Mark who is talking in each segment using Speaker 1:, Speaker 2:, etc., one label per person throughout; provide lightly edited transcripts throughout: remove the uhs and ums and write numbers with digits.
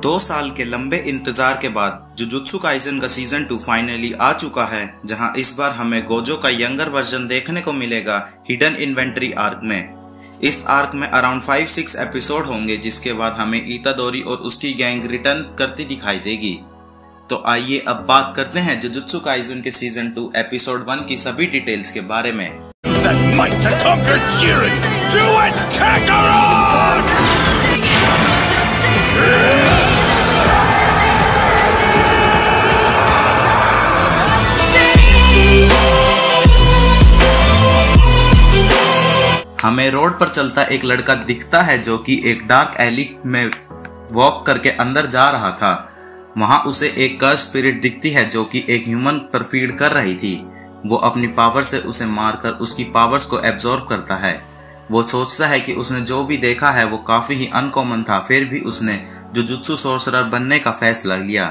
Speaker 1: 2 साल के लंबे इंतजार के बाद जुजुत्सु काइसेन का सीजन 2 फाइनली आ चुका है, जहां इस बार हमें गोजो का यंगर वर्जन देखने को मिलेगा हिडन इन्वेंटरी आर्क में। इस आर्क में अराउंड 5-6 एपिसोड होंगे, जिसके बाद हमें इतादोरी और उसकी गैंग रिटर्न करती दिखाई देगी। तो आइए अब बात करते हैं जुजुत्सु काइसेन के सीजन 2 एपिसोड 1 की सभी डिटेल्स के बारे में। हमें रोड पर चलता एक लड़का दिखता है जो कि एक डार्क एली में वॉक करके अंदर जा रहा था। वहां उसे एक कर्स स्पिरिट दिखती है जो कि एक ह्यूमन पर फीड कर रही थी। वो अपनी पावर से उसे मारकर उसकी पावर्स को एब्जॉर्ब करता है। वो सोचता है कि उसने जो भी देखा है वो काफी ही अनकॉमन था, फिर भी उसने जुजुत्सु सोर्सरर बनने का फैसला लिया।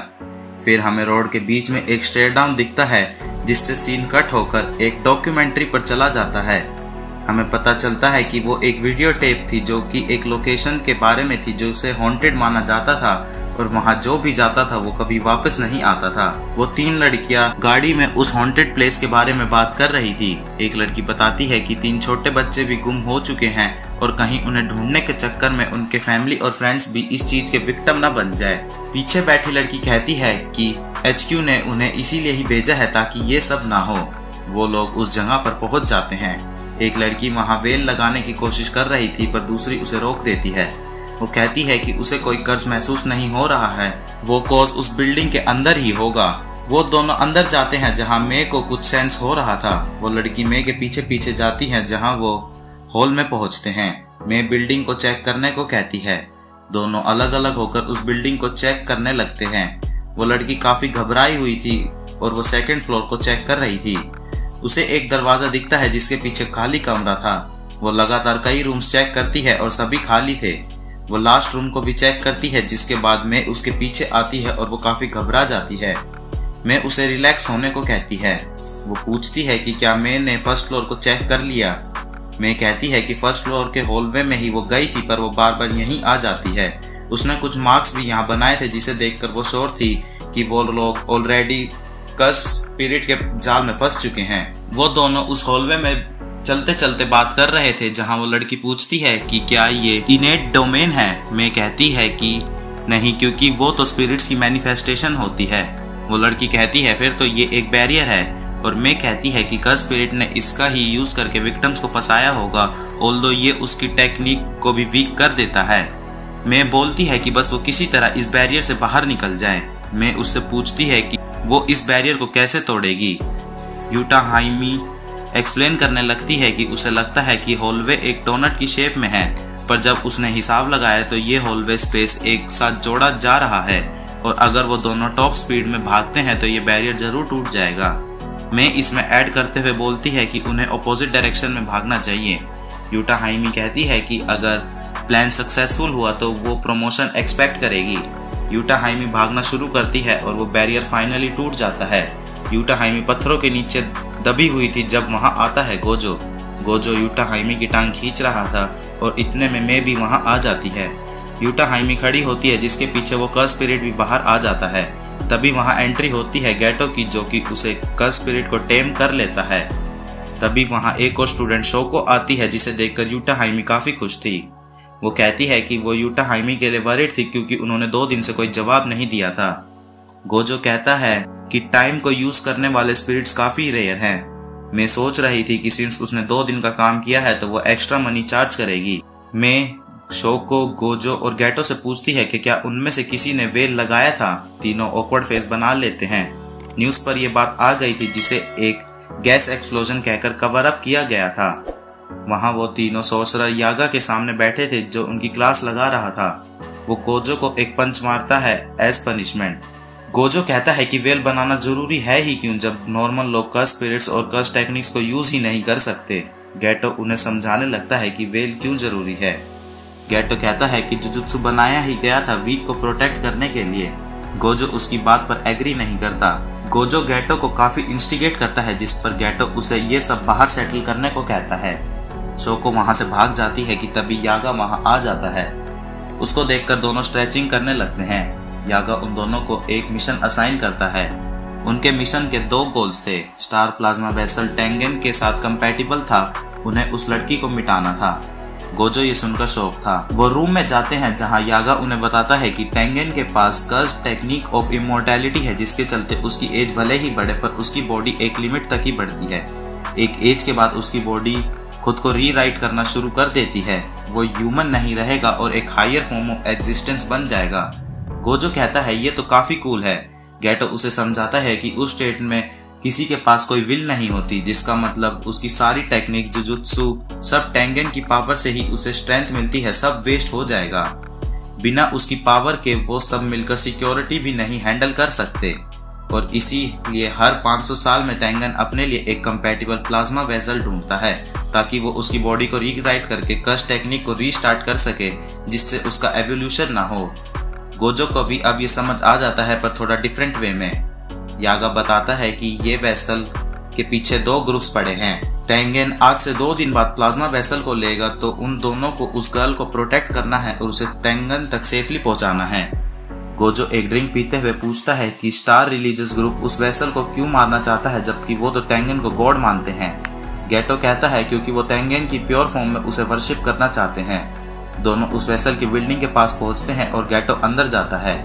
Speaker 1: फिर हमें रोड के बीच में एक स्टेयर डाउन दिखता है, जिससे सीन कट होकर एक डॉक्यूमेंट्री पर चला जाता है। हमें पता चलता है कि वो एक वीडियो टेप थी जो कि एक लोकेशन के बारे में थी जो उसे हॉन्टेड माना जाता था, और वहां जो भी जाता था वो कभी वापस नहीं आता था। वो 3 लड़कियां गाड़ी में उस हॉन्टेड प्लेस के बारे में बात कर रही थी। एक लड़की बताती है कि 3 छोटे बच्चे भी गुम हो चुके हैं और कहीं उन्हें ढूंढने के चक्कर में उनके फैमिली और फ्रेंड्स भी इस चीज के विक्टिम न बन जाए। पीछे बैठी लड़की कहती है कि HQ ने उन्हें इसीलिए ही भेजा है ताकि ये सब ना हो। वो लोग उस जगह पर पहुंच जाते हैं। एक लड़की वहां वेल लगाने की कोशिश कर रही थी, पर दूसरी उसे रोक देती है। वो कहती है कि उसे कोई कर्ज महसूस नहीं हो रहा है, वो कॉज उस बिल्डिंग के अंदर ही होगा। वो दोनों अंदर जाते हैं जहां मे को कुछ सेंस हो रहा था। वो लड़की मे के पीछे पीछे जाती है जहां वो हॉल में पहुंचते हैं। मे बिल्डिंग को चेक करने को कहती है। दोनों अलग अलग होकर उस बिल्डिंग को चेक करने लगते हैं। वो लड़की काफी घबराई हुई थी और वो 2nd फ्लोर को चेक कर रही थी। उसे एक दरवाजा दिखता है जिसके पीछे खाली कमरा था। वो लगातार कई रूम्स चेक करती है और सभी खाली थे। वो लास्ट रूम को भी चेक करती है, जिसके बाद मैं उसके पीछे आती है और वो काफी घबरा जाती है। मैं उसे रिलैक्स होने को कहती है। वो पूछती है कि क्या मैंने 1st फ्लोर को चेक कर लिया। मैं कहती है कि 1st फ्लोर के हॉलवे में ही वो गई थी, पर वो बार बार यहीं आ जाती है। उसने कुछ मार्क्स भी यहाँ बनाए थे, जिसे देखकर वो श्योर थी कि वो लोग ऑलरेडी कर्स स्पिरिट के जाल में फंस चुके हैं। वो दोनों उस हॉलवे में चलते चलते बात कर रहे थे, जहां वो लड़की पूछती है कि क्या ये इनेट डोमेन है। मैं कहती है कि नहीं, क्योंकि वो तो स्पिरिट्स की मैनिफेस्टेशन होती है। वो लड़की कहती है फिर तो ये एक बैरियर है, और मैं कहती है कि कर्स स्पिरिट ने इसका ही यूज करके विक्टिम्स को फंसाया होगा, ऑल्दो ये उसकी टेक्निक को भी वीक कर देता है। मैं बोलती है कि बस वो किसी तरह इस बैरियर से बाहर निकल जाए। मैं उससे पूछती है कि वो इस बैरियर को कैसे तोड़ेगी। यूटा हाइमी एक्सप्लेन करने लगती है कि उसे लगता है कि हॉलवे एक डोनट की शेप में है, पर जब उसने हिसाब लगाया तो ये हॉलवे स्पेस एक साथ जोड़ा जा रहा है, और अगर वो दोनों टॉप स्पीड में भागते हैं तो ये बैरियर जरूर टूट जाएगा। मैं इसमें ऐड करते हुए बोलती है कि उन्हें अपोजिट डायरेक्शन में भागना चाहिए। यूटा हाइमी कहती है कि अगर प्लान सक्सेसफुल हुआ तो वो प्रमोशन एक्सपेक्ट करेगी। यूटा हाइमी भागना शुरू करती है और वो बैरियर फाइनली टूट जाता है। यूटा हाइमी पत्थरों के नीचे दबी हुई थी जब वहां आता है गोजो। गोजो यूटा हाइमी की टांग खींच रहा था और इतने में मैं भी वहां आ जाती है। यूटा हाइमी खड़ी होती है, जिसके पीछे वो कर्स स्पिरिट भी बाहर आ जाता है। तभी वहां एंट्री होती है गैटो की, जो कि उसे कर्स स्पिरिट को टेम कर लेता है। तभी वहां एक और स्टूडेंट शोको आती है, जिसे देखकर यूटा हाइमी काफी खुश थी। वो कहती है कि वो यूटा हाइमी के लिए वरीड थी, क्योंकि उन्होंने 2 दिन से कोई जवाब नहीं दिया था। गोजो कहता है कि टाइम को यूज करने वाले स्पिरिट्स काफी रेयर हैं। मैं सोच रही थी कि सिंस उसने 2 दिन का काम किया है तो वो एक्स्ट्रा मनी चार्ज करेगी। मैं शोको, गोजो और गैटो से पूछती है कि क्या उनमें से किसी ने वेल लगाया था। तीनों ऑकवर्ड फेस बना लेते हैं। न्यूज पर यह बात आ गई थी, जिसे एक गैस एक्सप्लोजन कहकर कवर अप किया गया था। वहां वो तीनों सोर्सरर यागा के सामने बैठे थे, जो उनकी क्लास लगा रहा था। वो गोजो को एक पंच मारता है एज पनिशमेंट। गोजो कहता है कि वेल बनाना जरूरी है ही क्यों, जब नॉर्मल लोग कर्स स्पिरिट्स और कर्स टेक्निक्स को यूज ही नहीं कर सकते। गैटो उन्हें समझाने लगता है कि वेल क्यों जरूरी है। गैटो कहता है कि जुजुत्सु बनाया ही गया था वीक को प्रोटेक्ट करने के लिए। गोजो उसकी बात पर एग्री नहीं करता। गोजो गैटो को काफी इंस्टिगेट करता है, जिस पर गैटो उसे ये सब बाहर सेटल करने को कहता है। शोको वहां से भाग जाती है कि तभी यागा वहां आ जाता है। उसको देखकर दोनों स्ट्रेचिंग करने लगते हैं। यागा उन दोनों को एक मिशन असाइन करता है। उनके मिशन के 2 गोल्स थे। स्टार प्लाज्मा वेसल टेंगेन के साथ कंपैटिबल था, उन्हें उस लड़की को मिटाना था। गोजो ये सुनकर शौक था। वो रूम में जाते हैं जहां यागा उन्हें बताता है कि टेंगेन के पास कर्स्ड टेक्निक ऑफ इमोर्टैलिटी है, जिसके चलते उसकी एज भले ही बढ़े पर उसकी बॉडी एक लिमिट तक ही बढ़ती है। एक एज के बाद उसकी बॉडी खुद को रीराइट करना शुरू कर देती है। वो ह्यूमन नहीं रहेगा और एक हायर फॉर्म ऑफ एग्जिस्टेंस बन जाएगा। गोजो कहता है ये तो काफी कूल है। गेटो उसे समझाता है कि उस स्टेट में किसी के पास कोई विल नहीं होती, जिसका मतलब उसकी सारी टेक्निक जुजुत्सु सब टेंगेन की पावर से ही उसे स्ट्रेंथ मिलती है, सब वेस्ट हो जाएगा। बिना उसकी पावर के वो सब मिलकर सिक्योरिटी भी नहीं हैंडल कर सकते और इसीलिए हर 500 साल में टेंगेन अपने लिए एक कंपैटिबल प्लाज्मा वेसल ढूंढता है ताकि वो उसकी बॉडी को रीराइट करके कर्स टेक्निक को रीस्टार्ट कर सके, जिससे उसका एवोल्यूशन ना हो। गोजो को भी अब ये समझ आ जाता है, पर थोड़ा डिफरेंट वे में। यागा बताता है कि ये वेसल के पीछे 2 ग्रुप्स पड़े हैं। टेंगेन आज से 2 दिन बाद प्लाज्मा वेसल को लेगा तो उन दोनों को उस गर्ल को प्रोटेक्ट करना है और उसे टेंगेन तक सेफली पहुंचाना है। गोजो एक ड्रिंक पीते हुए पूछता है कि स्टार रिलीजियस ग्रुप उस वेसल को क्यों मारना चाहता है, जबकि वो तो टेंगेन को गॉड मानते हैं। गेटो कहता है क्योंकि वो टेंगेन की प्योर फॉर्म में उसे वर्शिप करना चाहते हैं। दोनों उस वेसल की बिल्डिंग के पास पहुंचते हैं और गेटो अंदर जाता है।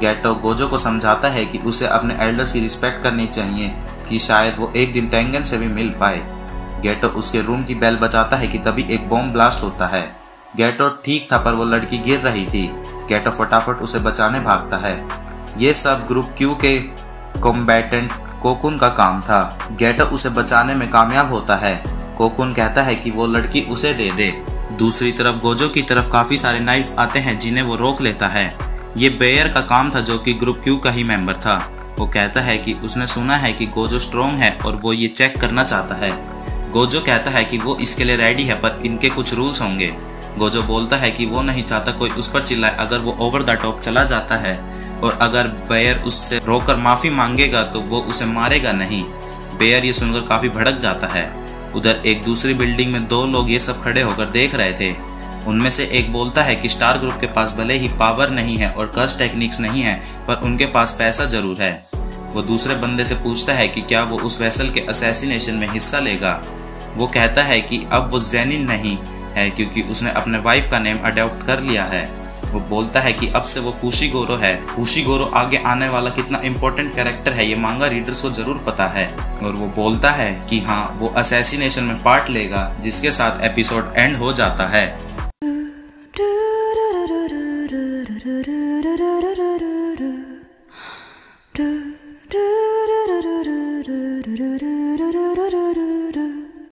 Speaker 1: गेटो गोजो को समझाता है कि उसे अपने एल्डर्स की रिस्पेक्ट करनी चाहिए, कि शायद वो एक दिन टेंगेन से भी मिल पाए। गेटो उसके रूम की बेल बजाता है कि तभी एक बॉम्ब ब्लास्ट होता है। गेटो ठीक था, पर वो लड़की गिर रही थी। गेटो फटाफट उसे बचाने भागता है। ये सब ग्रुप क्यू के कॉम्बैटेंट कोकुन का काम था। गेटो उसे बचाने में कामयाब होता है। कोकुन कहता है कि वो लड़की उसे दे दे। दूसरी तरफ गोजो की तरफ काफी सारे नाइट्स आते हैं जिन्हें वो रोक लेता है। ये बेयर का काम था जो कि ग्रुप क्यू का ही मेंबर था। वो कहता है कि उसने सुना है कि गोजो स्ट्रॉन्ग है और वो ये चेक करना चाहता है। गोजो कहता है कि वो इसके लिए रेडी है, पर इनके कुछ रूल्स होंगे। गोजो बोलता है कि वो नहीं चाहता कोई उस पर चिल्लाए। अगर वो ओवर द टॉप चला जाता है और अगर बेयर उससे रोकर माफी मांगेगा तो वो उसे मारेगा नहीं। बेयर ये सुनकर काफी भड़क जाता है। उधर एक दूसरी बिल्डिंग में 2 लोग ये सब खड़े होकर देख रहे थे। उनमें से एक बोलता है कि स्टार ग्रुप के पास भले ही पावर नहीं है और कर्स टेक्निक्स नहीं है, पर उनके पास पैसा जरूर है। वो दूसरे बंदे से पूछता है कि क्या वो उस वेसल के असैसिनेशन में हिस्सा लेगा। वो कहता है कि अब वो जेनिन नहीं है क्योंकि उसने अपने वाइफ का नेम अडॉप्ट कर लिया है। वो बोलता है कि अब से वो फुशिगोरो है। फुशिगोरो आगे आने वाला कितना इम्पोर्टेंट कैरेक्टर है ये मांगा रीडर्स को जरूर पता है। और वो बोलता है कि हाँ, वो असैसिनेशन में पार्ट लेगा, जिसके साथ एपिसोड एंड हो जाता है।